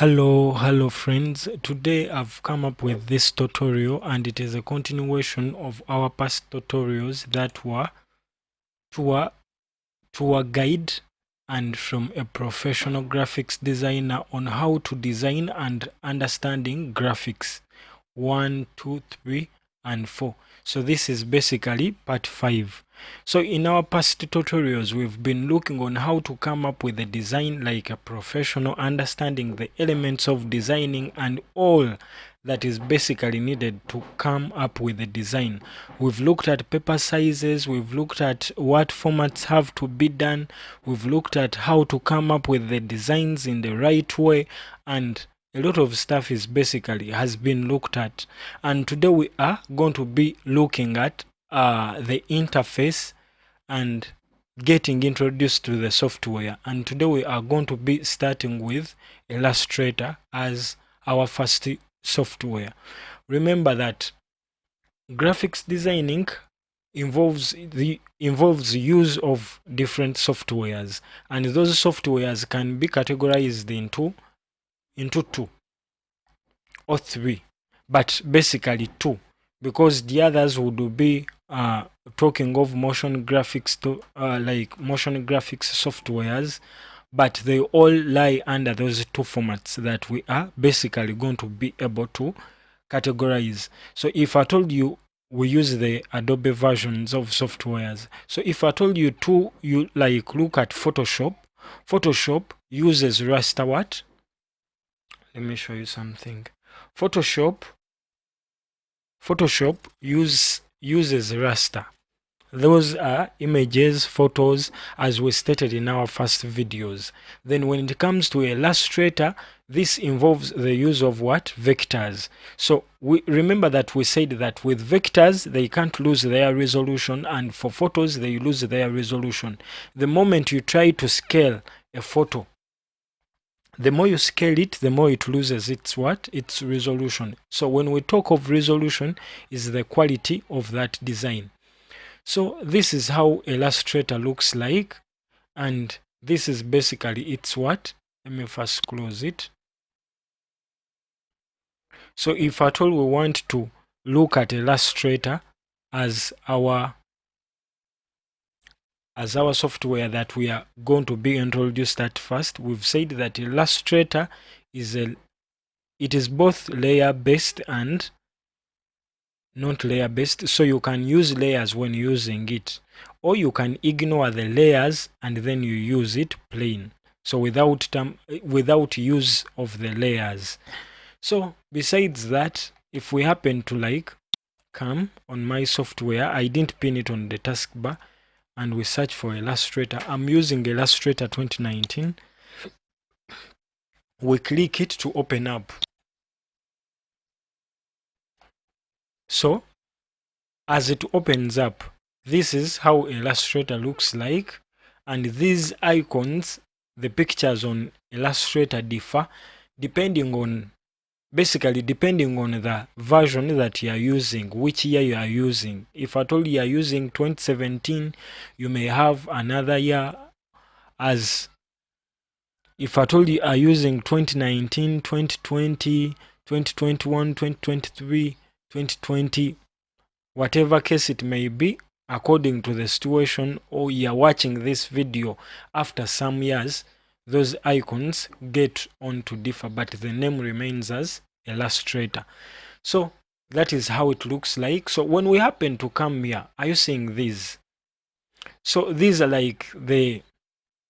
Hello friends. Today I've come up with this tutorial and it is a continuation of our past tutorials that were tour guide and from a professional graphics designer on how to design and understanding graphics 1, 2, 3 and 4. So this is basically part 5. So in our past tutorials we've been looking on how to come up with a design like a professional, understanding the elements of designing and all that is basically needed to come up with a design. We've looked at paper sizes, we've looked at what formats have to be done, we've looked at how to come up with the designs in the right way, and a lot of stuff is basically has been looked at. And today we are going to be looking at the interface and getting introduced to the software. And today we are going to be starting with Illustrator as our first software. Remember that graphics designing involves use of different softwares, and those softwares can be categorized into 2 or 3, but basically 2, because the others would be talking of motion graphics to like motion graphics softwares, but they all lie under those 2 formats that we are basically going to be able to categorize. So if I told you we use the Adobe versions of softwares, so if I told you to look at Photoshop uses raster what? Let me show you something. Photoshop uses raster. Those are images, photos, as we stated in our first videos. Then when it comes to Illustrator, this involves the use of what? Vectors. So we remember that we said that with vectors, they can't lose their resolution, and for photos, they lose their resolution. The moment you try to scale a photo, the more you scale it, the more it loses its what? Its resolution. So when we talk of resolution, is the quality of that design. So this is how Illustrator looks like, and this is basically its what? Let me first close it. So if at all we want to look at Illustrator as our software that we are going to be introduced at first, we've said that Illustrator is both layer based and not layer based. So you can use layers when using it, or you can ignore the layers and then you use it plain, so without use of the layers. So besides that, if we happen to come on my software, I didn't pin it on the taskbar, and we search for Illustrator. I'm using Illustrator 2019. We click it to open up. So as it opens up, this is how Illustrator looks like, and these icons, the pictures on Illustrator differ depending on the version that you are using, which year you are using. If at all you are using 2017, you may have another year, as if at all you are using 2019, 2020, 2021, 2023, 2020, whatever case it may be, according to the situation, or you are watching this video after some years, those icons get on to differ, but the name remains as Illustrator. So that is how it looks like. So when we happen to come here, are you seeing these? So these are it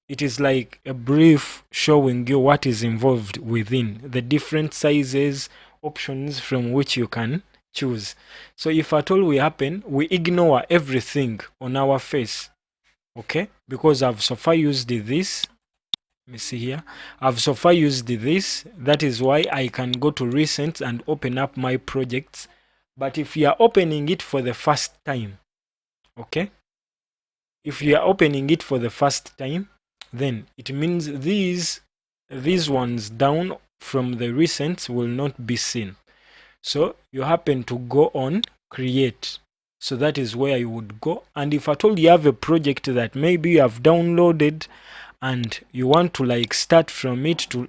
is like a brief showing you what is involved within the different sizes, options from which you can choose. So if at all we ignore everything on our face, okay, because I've so far used this. Let me see here. I've so far used this. That is why I can go to recent and open up my projects. But if you are opening it for the first time, okay, if you are opening it for the first time, then it means these ones down from the recent will not be seen. So you happen to go on create. So that is where you would go. And if at all you have a project that maybe you have downloaded and you want to start from it to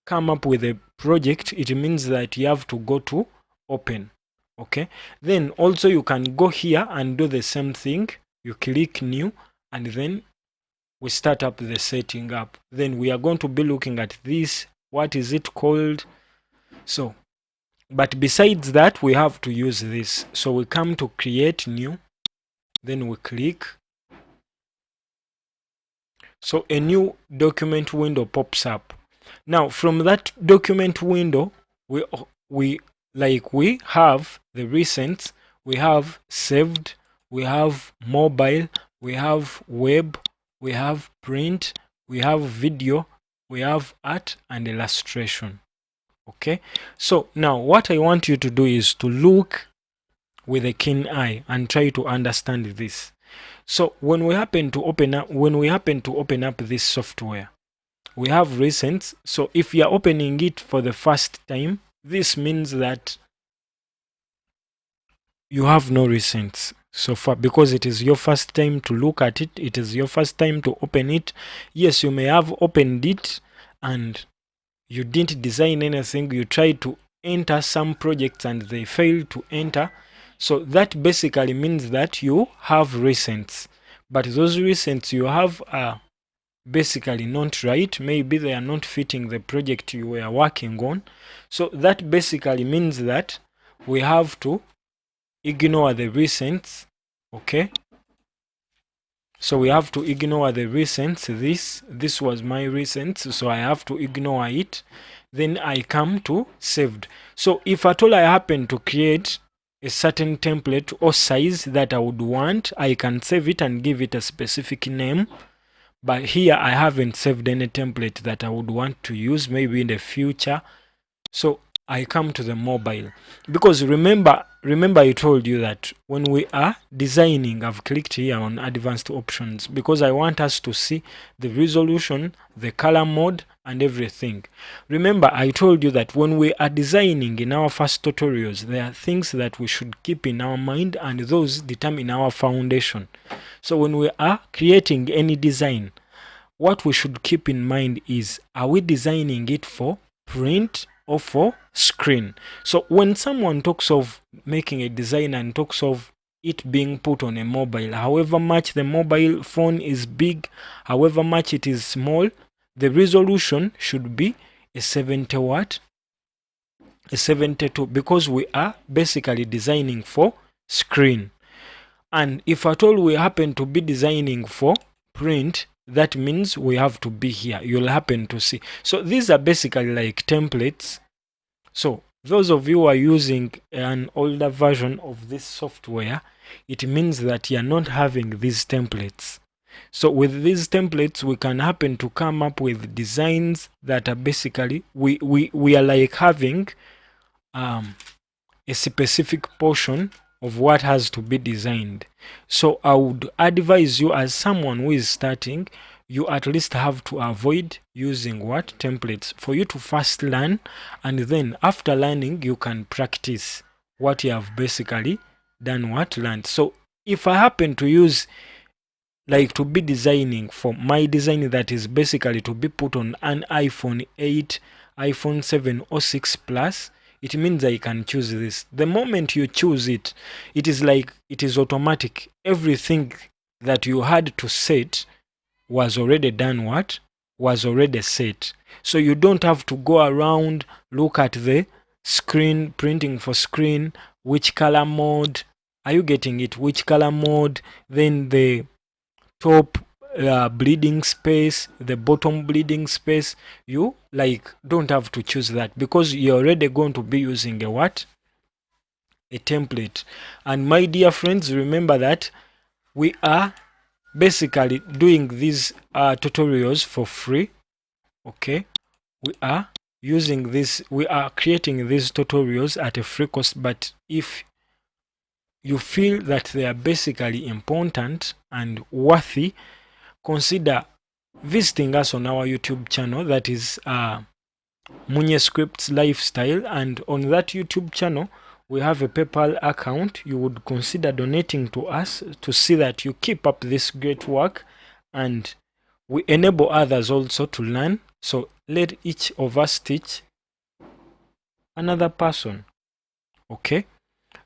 come up with a project, it means that you have to go to open. Okay, then also you can go here and do the same thing. You click new, and then we start up the setting up. Then we are going to be looking at this, what is it called? So but besides that, we have to use this. So we come to create new, then we click. So a new document window pops up. Now from that document window, we have the recent, we have saved, we have mobile, we have web, we have print, we have video, we have art and illustration. Okay, so now what I want you to do is to look with a keen eye and try to understand this. So when we happen to open up this software, we have recents. So if you are opening it for the first time, this means that you have no recents so far, because it is your first time to look at it. It is your first time to open it. Yes, you may have opened it and you didn't design anything. You tried to enter some projects and they failed to enter. So that basically means that you have recents, but those recents you have are basically not right. Maybe they are not fitting the project you were working on. So that basically means that we have to ignore the recents. Okay, so we have to ignore the recents. This was my recents, so I have to ignore it. Then I come to saved. So if at all I happen to create a certain template or size that I would want, I can save it and give it a specific name. But here I haven't saved any template that I would want to use, maybe in the future. So I come to the mobile, because remember I told you that when we are designing, I've clicked here on advanced options because I want us to see the resolution, the color mode and everything. Remember I told you that when we are designing in our first tutorials, there are things that we should keep in our mind, and those determine our foundation. So when we are creating any design, what we should keep in mind is, are we designing it for print or for screen? So when someone talks of making a design and talks of it being put on a mobile, however much the mobile phone is big, however much it is small, the resolution should be a 70 watt, a 72, because we are basically designing for screen. And if at all we happen to be designing for print, that means we have to be here. You'll happen to see. So these are basically like templates. So those of you who are using an older version of this software, it means that you're not having these templates. So with these templates, we can happen to come up with designs that are basically, we are like having a specific portion of what has to be designed. So I would advise you, as someone who is starting, you at least have to avoid using what templates, for you to first learn, and then after learning you can practice what you have basically done, what learned. So if I happen to use, like, to be designing for my design that is basically to be put on an iPhone 8, iPhone 7 or 6 Plus, it means I can choose this. The moment you choose it, it is like it is automatic. Everything that you had to set was already done, was already set. So you don't have to go around, look at the screen, printing for screen, which color mode, are you getting it? Which color mode, then the top bleeding space, the bottom bleeding space. You don't have to choose that, because you're already going to be using a template. And my dear friends, remember that we are basically doing these tutorials for free. Okay, we are using this, we are creating these tutorials at a free cost, but if you feel that they are basically important and worthy, consider visiting us on our YouTube channel, that is Munye Scripts Lifestyle. And on that YouTube channel, we have a PayPal account. You would consider donating to us to see that you keep up this great work, and we enable others also to learn. So let each of us teach another person. Okay,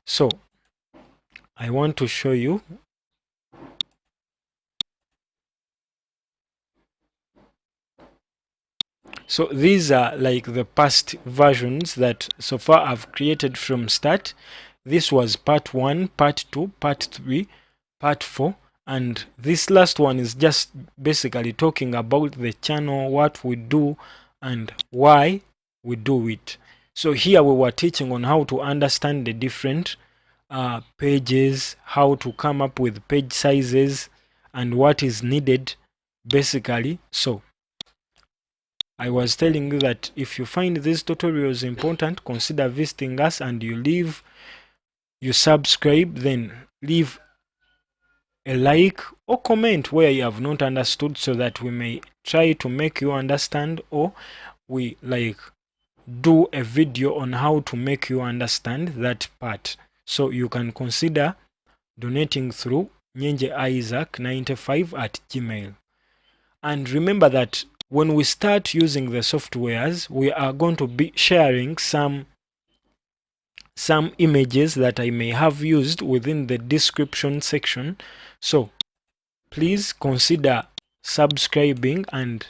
so I want to show you. So these are like the past versions that so far I've created from start. This was part 1, part 2, part 3, part 4, and this last one is just basically talking about the channel, what we do and why we do it. So here we were teaching on how to understand the different pages, how to come up with page sizes and what is needed basically. So I was telling you that if you find these tutorials important, consider visiting us, and you subscribe, then leave a like or comment where you have not understood, so that we may try to make you understand, or we like do a video on how to make you understand that part. So you can consider donating through nyenjeisaac95@gmail. And remember that when we start using the softwares, we are going to be sharing some images that I may have used within the description section. So please consider subscribing and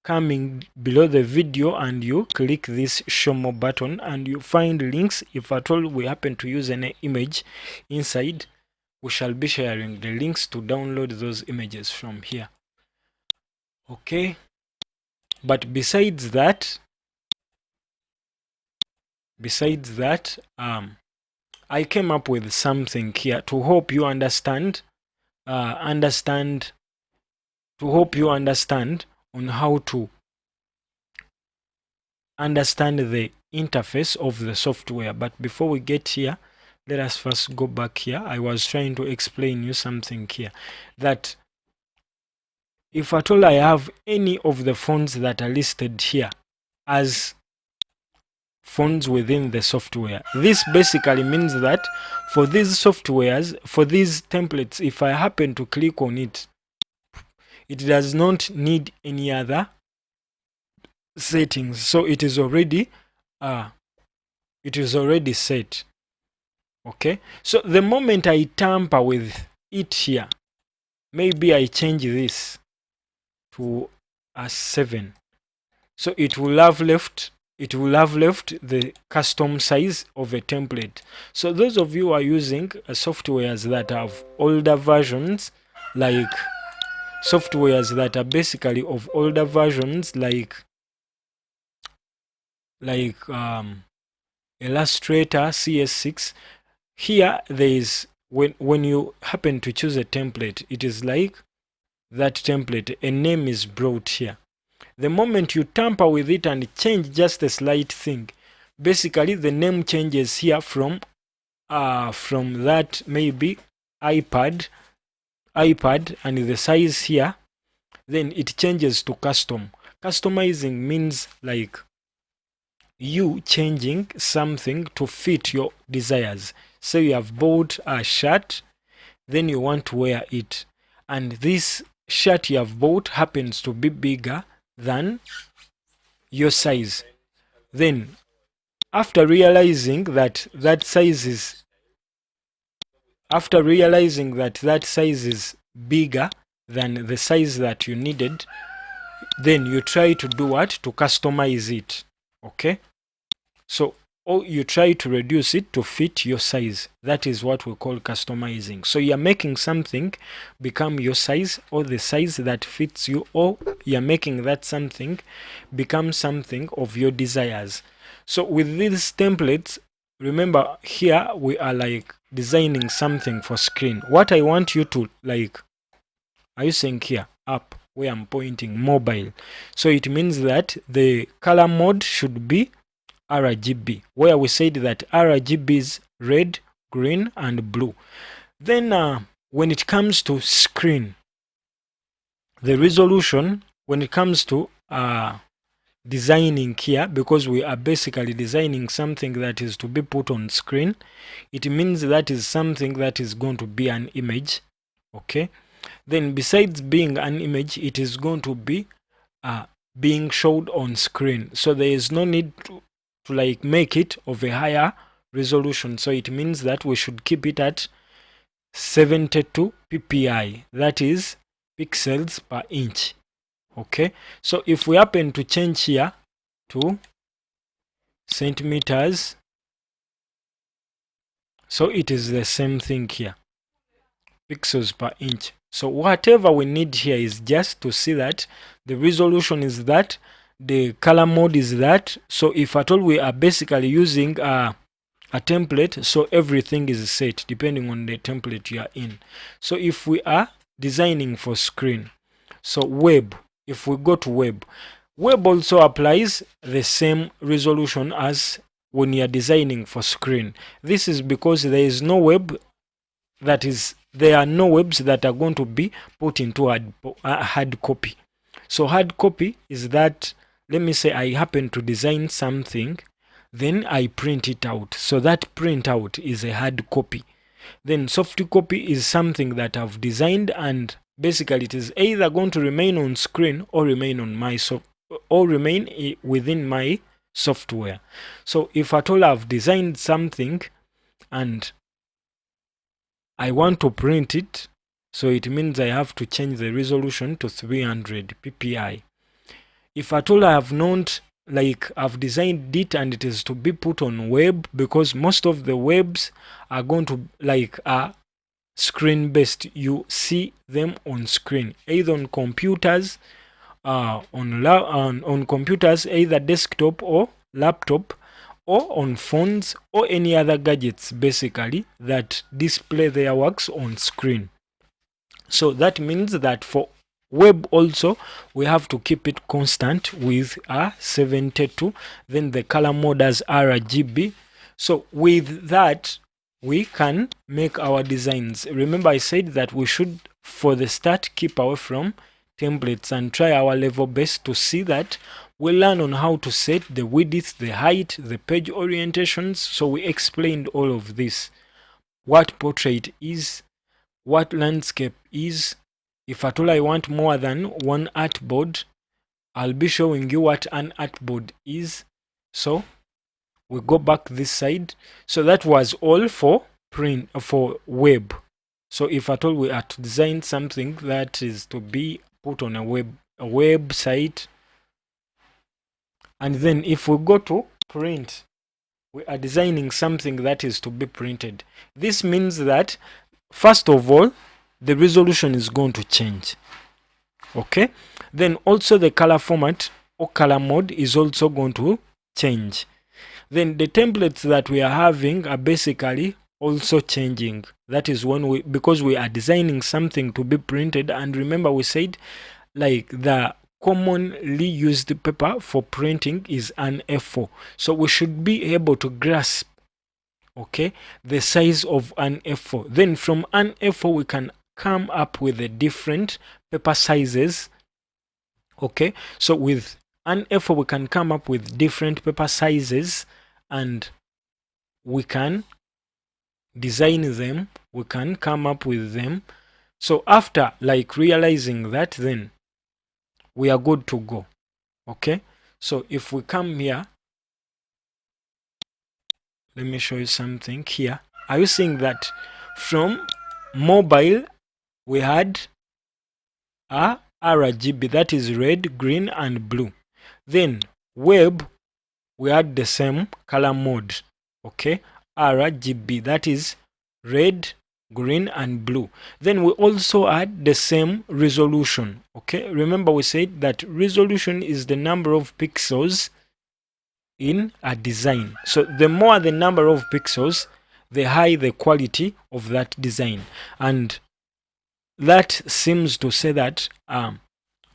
coming below the video, and you click this show more button and you find links. If at all we happen to use an image inside, we shall be sharing the links to download those images from here. Okay, but besides that, I came up with something here to help you understand on how to understand the interface of the software. But before we get here, let us first go back here. I was trying to explain you something here, that if at all I have any of the fonts that are listed here as fonts within the software, this basically means that for these softwares, for these templates, if I happen to click on it, it does not need any other settings. So it is already set. Okay, so the moment I tamper with it here, maybe I change this to a 7, so it will have left the custom size of a template. So those of you who are using softwares that have older versions, like softwares that are basically of older versions, like Illustrator, CS6, here there is, when you happen to choose a template, it is like that template, a name is brought here. The moment you tamper with it and change just a slight thing, basically the name changes here from that maybe iPad, and the size here, then it changes to custom. Customizing means like you changing something to fit your desires. So you have bought a shirt, then you want to wear it, and this shirt you have bought happens to be bigger than your size. Then after realizing that that size is bigger than the size that you needed, then you try to do what? To customize it. Okay, so or you try to reduce it to fit your size. That is what we call customizing. So you're making something become your size, or the size that fits you, or you're making that something become something of your desires. So with these templates, remember here we are like designing something for screen. What I want you to like, are you saying here up where I'm pointing mobile? So it means that the color mode should be RGB, where we said that RGB is red, green and blue. Then when it comes to screen, the resolution, when it comes to designing here, because we are basically designing something that is to be put on screen, it means that is something that is going to be an image. Okay, then besides being an image, it is going to be being showed on screen. So there is no need to like make it of a higher resolution. So it means that we should keep it at 72 ppi, that is pixels per inch. Okay, so if we happen to change here to centimeters, so it is the same thing here, pixels per inch. So whatever we need here is just to see that the resolution is that, the color mode is that. So if at all we are basically using a template, so everything is set depending on the template you are in. So if we are designing for screen, so web, if we go to web also applies the same resolution as when you are designing for screen. This is because there is no web, that is, there are no webs that are going to be put into a hard copy. So hard copy is that, let me say I happen to design something, then I print it out. So that printout is a hard copy. Then soft copy is something that I've designed, and basically it is either going to remain on screen or remain on my or remain within my software. So if at all I've designed something and I want to print it, so it means I have to change the resolution to 300 ppi. If at all I have not, like, I've designed it and it is to be put on web, because most of the webs are going to like are screen based. You see them on screen, either on computers, on computers, either desktop or laptop, or on phones or any other gadgets basically that display their works on screen. So that means that for web also we have to keep it constant with a 72, then the color mode as RGB. So with that we can make our designs. Remember I said that we should for the start keep away from templates and try our level best to see that we learn on how to set the width, the height, the page orientations. So we explained all of this, what portrait is, what landscape is. If at all I want more than one artboard, I'll be showing you what an artboard is. So we go back this side. So that was all for print, for web. So if at all we are to design something that is to be put on a website, and then if we go to print, we are designing something that is to be printed. This means that first of all the resolution is going to change. Okay, then also the color format or color mode is also going to change. Then the templates that we are having are basically also changing. That is when because we are designing something to be printed. And remember we said like the commonly used paper for printing is an A4. So we should be able to grasp, okay, the size of an A4. Then from an A4 we can come up with the different paper sizes. Okay, so with an A4 we can come up with different paper sizes and we can design them, we can come up with them. So after like realizing that, then we are good to go. Okay, so if we come here, let me show you something here. Are you seeing that from mobile we had a RGB, that is red, green and blue. Then web we had the same color mode, okay, RGB, that is red, green and blue. Then we also had the same resolution. Okay, remember we said that resolution is the number of pixels in a design. So the more the number of pixels, the higher the quality of that design. And that seems to say that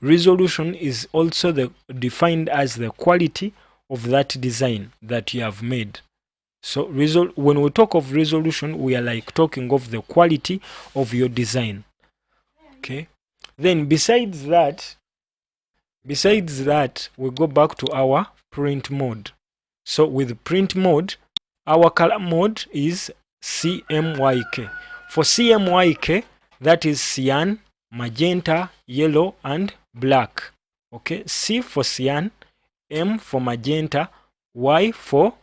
resolution is also defined as the quality of that design that you have made. So when we talk of resolution, we are like talking of the quality of your design. Okay, then besides that we go back to our print mode. So with print mode, our color mode is CMYK. For CMYK, that is cyan, magenta, yellow and black. Okay, C for cyan, M for magenta, Y for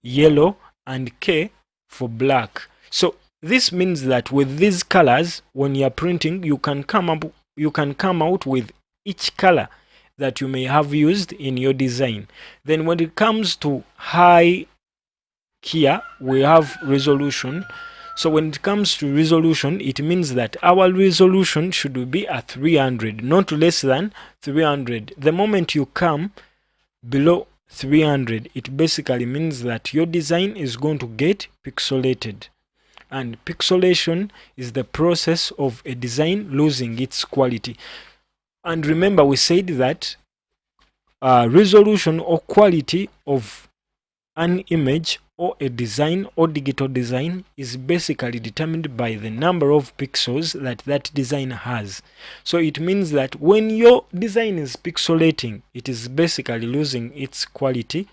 yellow, and K for black. So this means that with these colors, when you are printing, you can come out with each color that you may have used in your design. Then when it comes to high, here we have resolution. So when it comes to resolution, it means that our resolution should be at 300, not less than 300. The moment you come below 300, it basically means that your design is going to get pixelated. And pixelation is the process of a design losing its quality. And remember, we said that resolution or quality of an image or a design or digital design is basically determined by the number of pixels that design has. So it means that when your design is pixelating, it is basically losing its quality,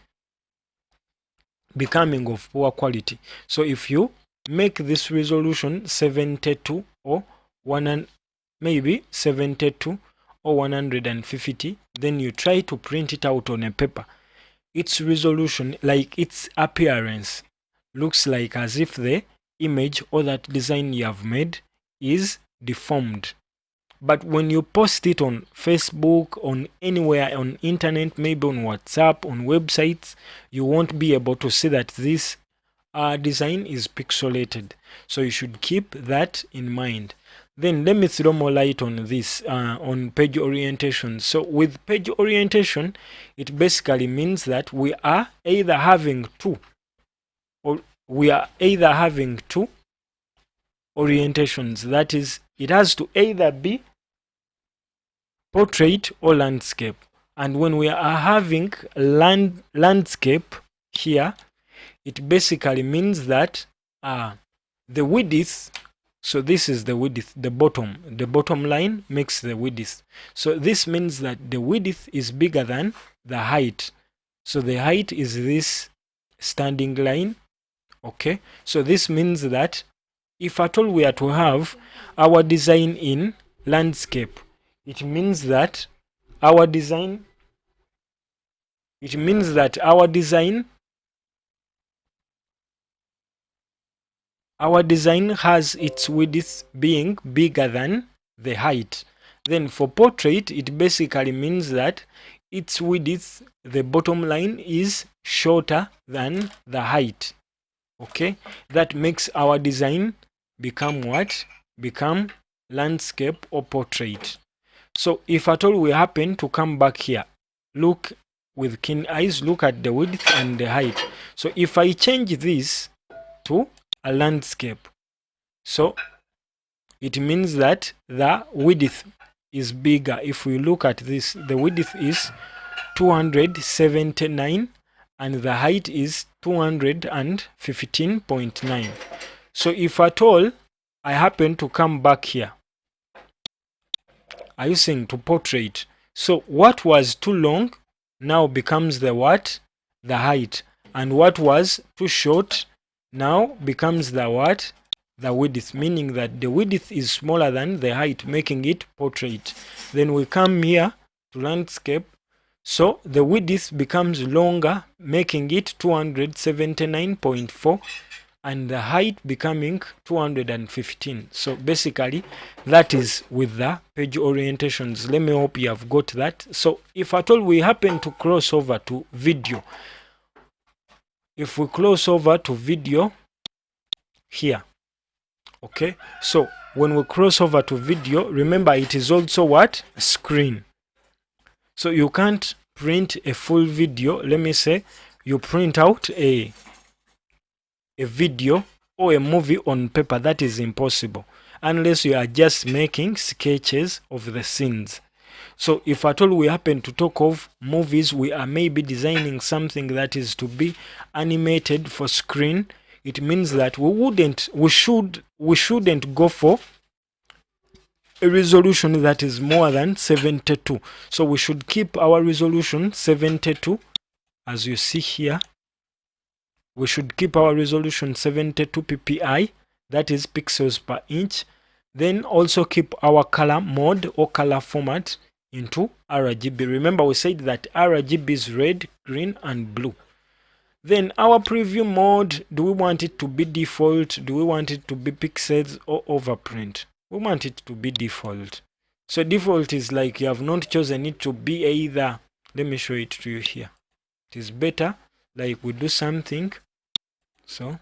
becoming of poor quality. So if you make this resolution 72 or maybe 72 or 150, then you try to print it out on a paper, its resolution, like its appearance, looks like as if the image or that design you have made is deformed. But when you post it on Facebook, on anywhere on internet, maybe on WhatsApp, on websites, you won't be able to see that this design is pixelated. So you should keep that in mind. Then let me throw more light on this, on page orientation. So with page orientation, it basically means that we are either having two orientations. That is, it has to either be portrait or landscape. And when we are having landscape here, it basically means that the width, so this is the width, the bottom line makes the width. So this means that the width is bigger than the height. So the height is this standing line. Okay, so this means that if at all we are to have our design in landscape, it means that our design has its width being bigger than the height. Then for portrait, it basically means that its width, the bottom line, is shorter than the height. Okay, that makes our design become what? Become landscape or portrait. So if at all we happen to come back here, look with keen eyes, look at the width and the height. So if I change this to a landscape, so it means that the width is bigger. If we look at this, the width is 279 and the height is 215.9. So if at all I happen to come back here, are you saying to portrait? So what was too long now becomes the what? The height. And what was too short now becomes the what? The width, meaning that the width is smaller than the height, making it portrait. Then we come here to landscape. So the width becomes longer, making it 279.4, and the height becoming 215. So basically that is with the page orientations. Let me hope you have got that. So if at all we happen to cross over to video, if we cross over to video here, okay, so when we cross over to video, remember it is also what? Screen. So you can't print a full video. Let me say you print out a video or a movie on paper. That is impossible unless you are just making sketches of the scenes. So if at all we happen to talk of movies, we are maybe designing something that is to be animated for screen. It means that we shouldn't go for a resolution that is more than 72. So we should keep our resolution 72. As you see here, we should keep our resolution 72 ppi, that is pixels per inch. Then also keep our color mode or color format into RGB. Remember we said that RGB is red, green and blue. Then our preview mode, do we want it to be default? Do we want it to be pixels or overprint? We want it to be default. So default is like you have not chosen it to be either. Let me show it to you here. It is better like we do something. So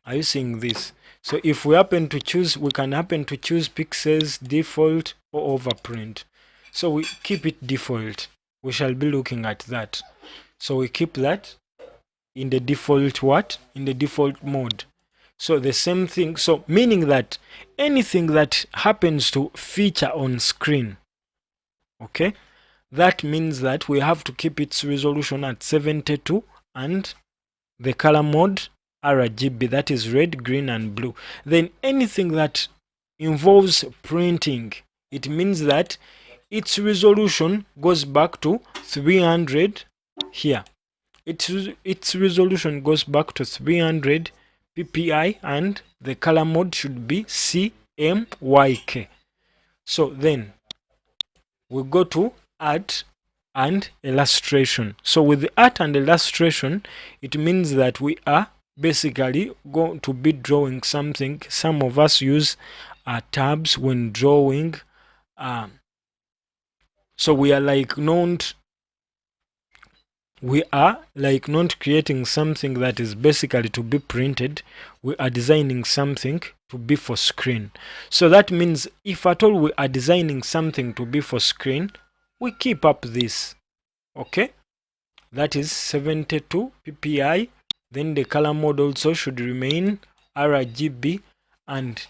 are you seeing this? So if we happen to choose, we can happen to choose pixels, default or overprint. So we keep it default. We shall be looking at that. So we keep that in the default what? In the default mode. So the same thing. So meaning that anything that happens to feature on screen, okay, that means that we have to keep its resolution at 72 and the color mode RGB, that is red, green and blue. Then anything that involves printing, it means that its resolution goes back to 300 here. Its resolution goes back to 300 ppi and the color mode should be CMYK. So then we go to art and illustration. So with the art and illustration, it means that we are basically going to be drawing something. Some of us use tabs when drawing. So we are like not creating something that is basically to be printed. We are designing something to be for screen. So that means if at all we are designing something to be for screen, we keep up this, okay, that is 72 ppi. Then the color mode also should remain RGB and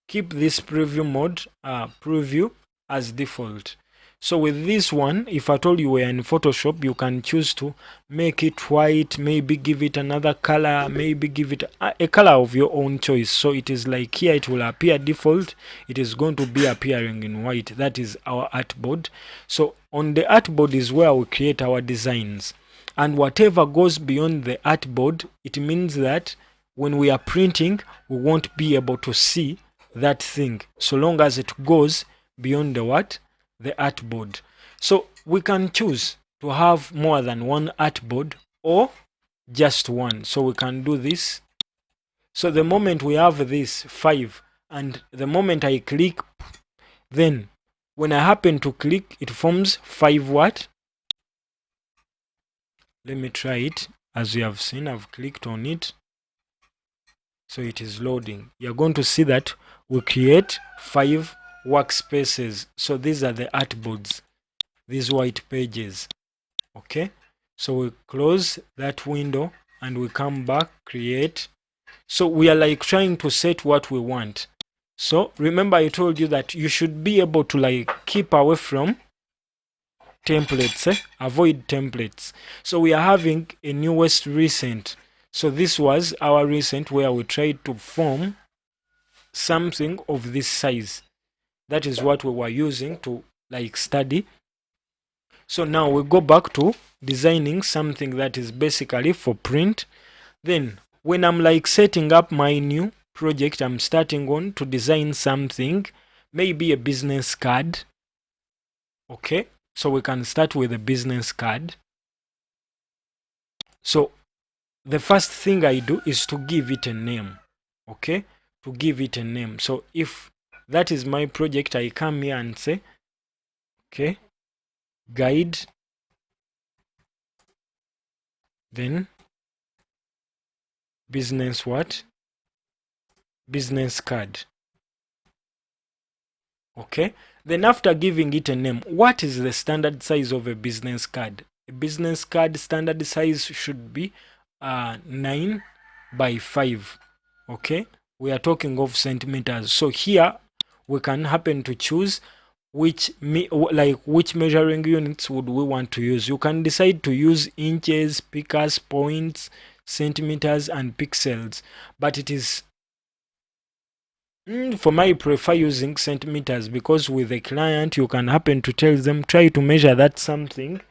keep this preview mode preview as default. So with this one, if at all you were in Photoshop, you can choose to make it white, maybe give it another color, maybe give it a color of your own choice. So it is like here it will appear default, it is going to be appearing in white. That is our artboard. So on the artboard is where we create our designs, and whatever goes beyond the artboard, it means that when we are printing, we won't be able to see that thing so long as it goes beyond the what? The artboard. So we can choose to have more than one artboard or just one. So we can do this. So the moment we have this 5 and the moment I click, then when I happen to click, it forms 5 what? Let me try it. As you have seen, I've clicked on it. So it is loading. You're going to see that we create 5 workspaces. So these are the artboards, these white pages, okay. So we close that window and we come back, create. So we are like trying to set what we want. So remember I told you that you should be able to like keep away from templates, avoid templates. So we are having a newest recent. So this was our recent where we tried to form something of this size. That is what we were using to like study. So now we go back to designing something that is basically for print. Then when I'm like setting up my new project, I'm starting on to design something, maybe a business card. Okay, so we can start with a business card. So the first thing I do is to give it a name. Okay, to give it a name. So if that is my project, I come here and say, okay, guide, then business what? Business card. Okay, then after giving it a name, what is the standard size of a business card? A business card standard size should be 9 by 5. Okay, we are talking of centimeters. So here we can happen to choose which measuring units would we want to use. You can decide to use inches, pickers, points, centimeters and pixels, but it is for me, I prefer using centimeters because with a client you can happen to tell them try to measure that something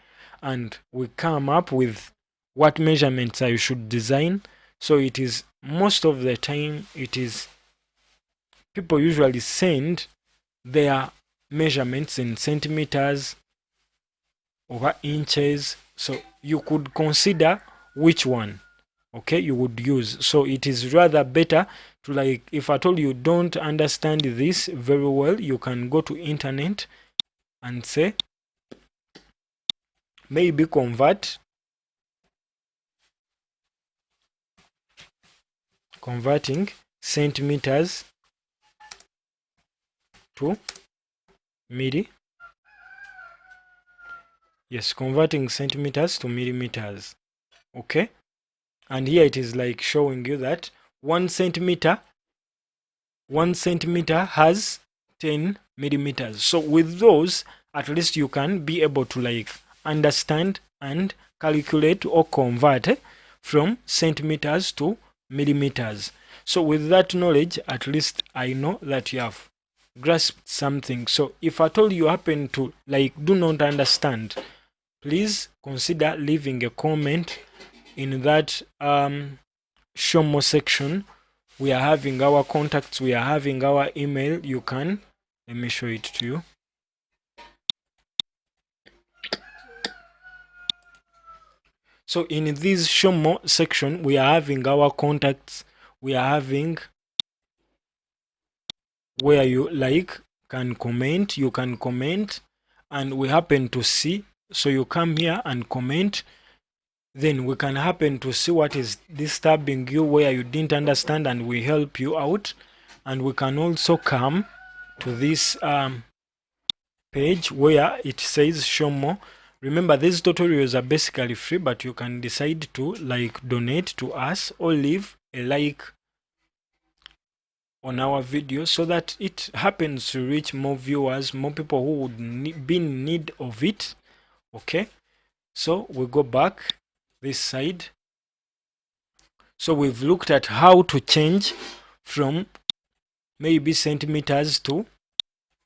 and we come up with what measurements I should design. So it is most of the time it is people usually send their measurements in centimeters over inches. So you could consider which one, okay, you would use. So it is rather better to, like, if at all you don't understand this very well, you can go to internet and say maybe converting centimeters to milli. Yes, converting centimeters to millimeters. Okay, and here it is like showing you that 1 centimeter has 10 millimeters. So with those, at least you can be able to like understand and calculate or convert from centimeters to millimeters. So with that knowledge, at least I know that you have grasped something. So if at all you happen to like do not understand, please consider leaving a comment in that show more section. We are having our contacts, we are having our email. You can, let me show it to you. So in this show more section, we are having our contacts, we are having where you like can comment, you can comment, and we happen to see. So you come here and comment, then we can happen to see what is disturbing you, where you didn't understand, and we help you out. And we can also come to this page where it says show more. Remember, these tutorials are basically free, but you can decide to like donate to us or leave a like on our video so that it happens to reach more viewers, more people who would be in need of it. Okay, so we go back this side. So we've looked at how to change from maybe centimeters to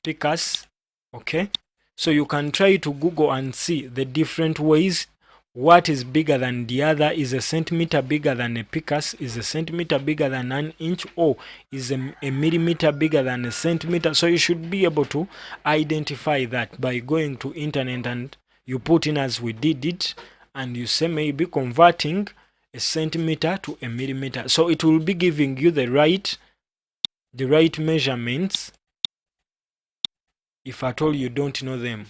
picas. Okay, so you can try to Google and see the different ways. What is bigger than the other? Is a centimeter bigger than a picas? Is a centimeter bigger than an inch? Or is a millimeter bigger than a centimeter? So you should be able to identify that by going to internet and you put in as we did it, and you say maybe converting a centimeter to a millimeter. So it will be giving you the right measurements if at all you don't know them.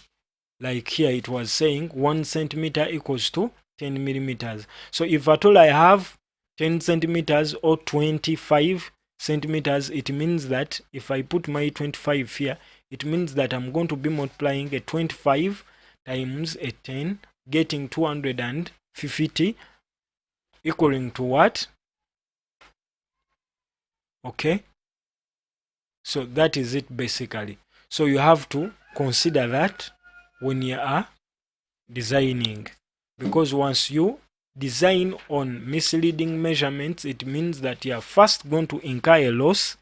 Like here it was saying 1 centimeter equals to 10 millimeters. So if at all I have 10 centimeters or 25 centimeters, it means that if I put my 25 here, it means that I'm going to be multiplying a 25 times a 10, getting 250, equaling to what? Okay, so that is it basically. So you have to consider that when you are designing, because once you design on misleading measurements, it means that you are first going to incur a loss.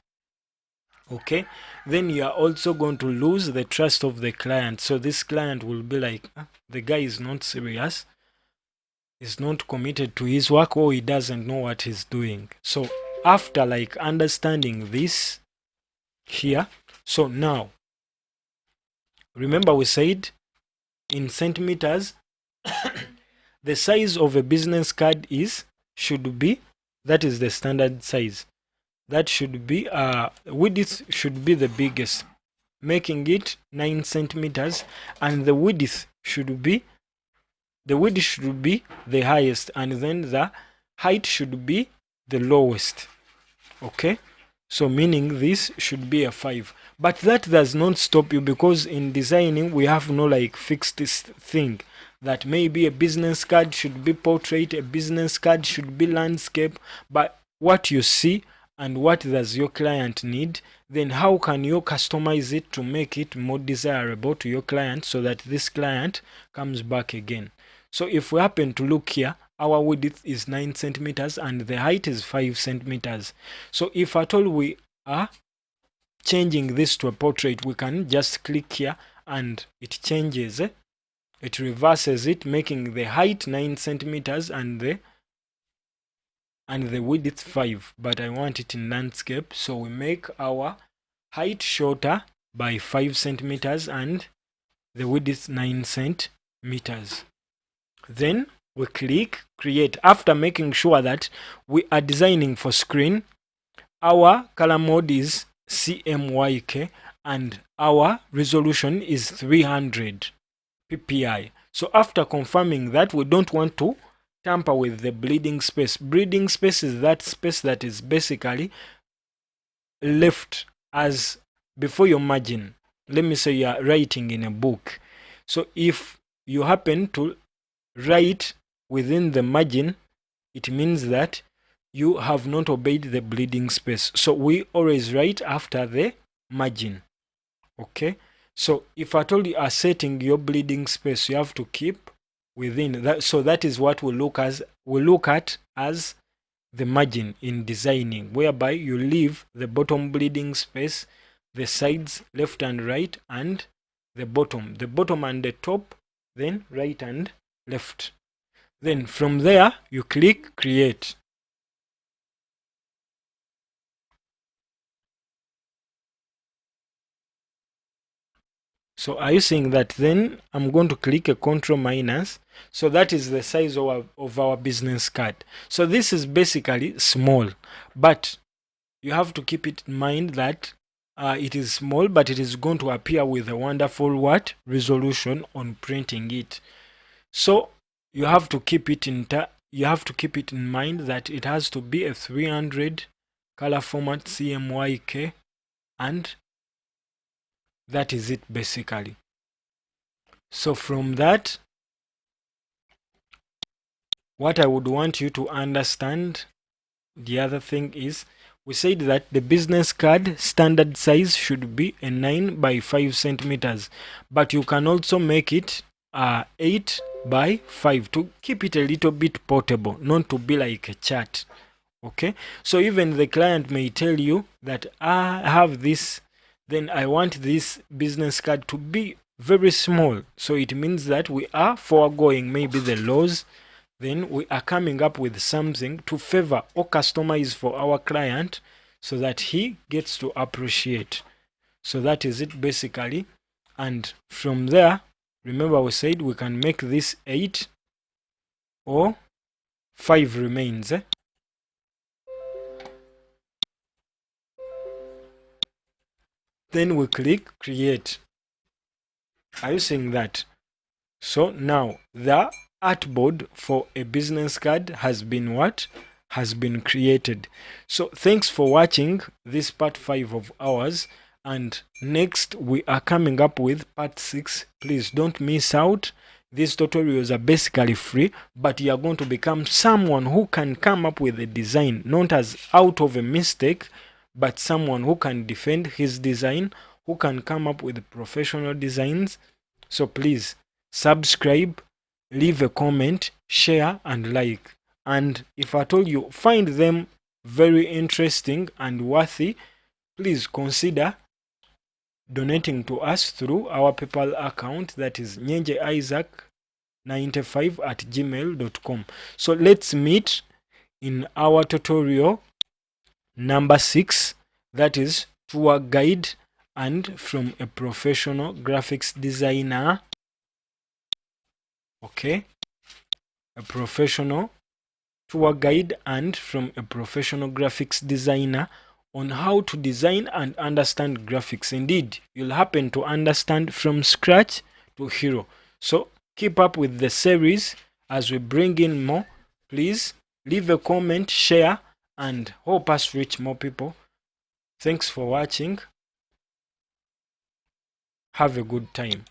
Okay, then you are also going to lose the trust of the client. So this client will be like, the guy is not serious, is not committed to his work, or he doesn't know what he's doing. So after like understanding this here, so now remember we said in centimeters the size of a business card should be, that is the standard size, that should be width should be the biggest, making it 9 centimeters, and the width should be the highest, and then the height should be the lowest. Okay, so meaning this should be a 5. But that does not stop you, because in designing we have no like fixed thing that maybe a business card should be portrait, a business card should be landscape. But what you see and what does your client need, then how can you customize it to make it more desirable to your client so that this client comes back again. So if we happen to look here, our width is 9 centimeters and the height is 5 centimeters. So if at all we are changing this to a portrait, we can just click here and it changes, it reverses it, making the height 9 centimeters and the width 5. But I want it in landscape, so we make our height shorter by 5 centimeters and the width is 9 centimeters. Then we click create. After making sure that we are designing for screen, our color mode is CMYK and our resolution is 300 ppi. So after confirming that, we don't want to tamper with the bleeding space. Bleeding space is that space that is basically left as before your margin. Let me say you are writing in a book. So if you happen to write within the margin, it means that you have not obeyed the bleeding space. So we always write after the margin. Okay, so if at all you are setting your bleeding space, you have to keep within that. So that is what we look at as the margin in designing, whereby you leave the bottom bleeding space, the sides left and right, and the bottom and the top, then right and left. Then from there you click create. So are you seeing that? Then I'm going to click a control minus. So that is the size of our business card. So this is basically small, but you have to keep it in mind that it is small, but it is going to appear with a wonderful resolution on printing it. So you have to keep it in mind that it has to be a 300 color format CMYK, and that is it basically. So from that, what I would want you to understand, the other thing is, we said that the business card standard size should be a 9 by 5 centimeters, but you can also make it 8 by 5 to keep it a little bit portable, not to be like a chart. Okay, so even the client may tell you that I have this, then I want this business card to be very small. So it means that we are foregoing maybe the laws, then we are coming up with something to favor or customize for our client so that he gets to appreciate. So that is it basically. And from there, remember we said we can make this 8 or 5 remains. Then we click create. Are you seeing that? So now the artboard for a business card has been created. So thanks for watching this part 5 of ours, and next we are coming up with part 6. Please don't miss out. These tutorials are basically free, but you are going to become someone who can come up with a design, not as out of a mistake, but someone who can defend his design, who can come up with professional designs. So please subscribe, leave a comment, share and like. And if at all you find them very interesting and worthy, please consider donating to us through our PayPal account, that is nyenjeisaac95@gmail.com. So let's meet in our tutorial number 6, that is tour guide and from a professional graphics designer. Okay, a professional tour guide and from a professional graphics designer on how to design and understand graphics. Indeed, you'll happen to understand from scratch to hero. So keep up with the series as we bring in more. Please leave a comment, share, and help us reach more people. Thanks for watching. Have a good time.